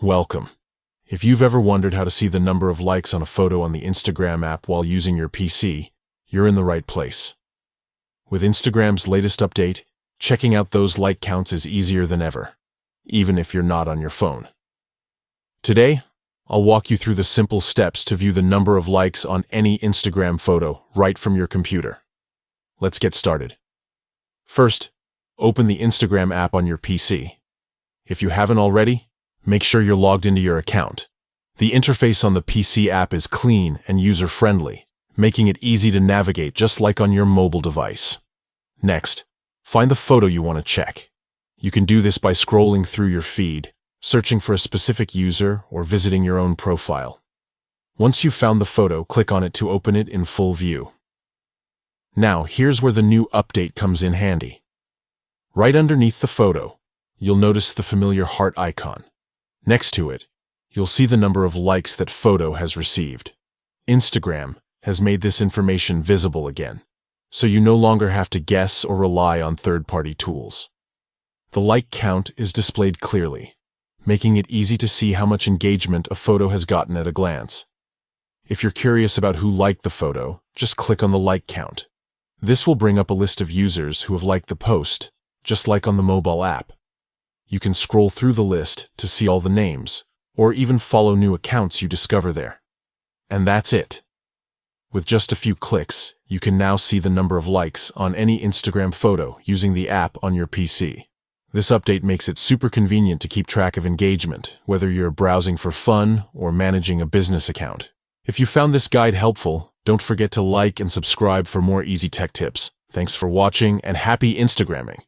Welcome. If you've ever wondered how to see the number of likes on a photo on the Instagram app while using your PC, you're in the right place. With Instagram's latest update, checking out those like counts is easier than ever, even if you're not on your phone. Today, I'll walk you through the simple steps to view the number of likes on any Instagram photo right from your computer. Let's get started. First, open the Instagram app on your PC. If you haven't already, make sure you're logged into your account. The interface on the PC app is clean and user-friendly, making it easy to navigate just like on your mobile device. Next, find the photo you want to check. You can do this by scrolling through your feed, searching for a specific user, or visiting your own profile. Once you've found the photo, click on it to open it in full view. Now, here's where the new update comes in handy. Right underneath the photo, you'll notice the familiar heart icon. Next to it, you'll see the number of likes that photo has received. Instagram has made this information visible again, so you no longer have to guess or rely on third-party tools. The like count is displayed clearly, making it easy to see how much engagement a photo has gotten at a glance. If you're curious about who liked the photo, just click on the like count. This will bring up a list of users who have liked the post, just like on the mobile app. You can scroll through the list to see all the names, or even follow new accounts you discover there. And that's it. With just a few clicks, you can now see the number of likes on any Instagram photo using the app on your PC. This update makes it super convenient to keep track of engagement, whether you're browsing for fun or managing a business account. If you found this guide helpful, don't forget to like and subscribe for more easy tech tips. Thanks for watching, and happy Instagramming!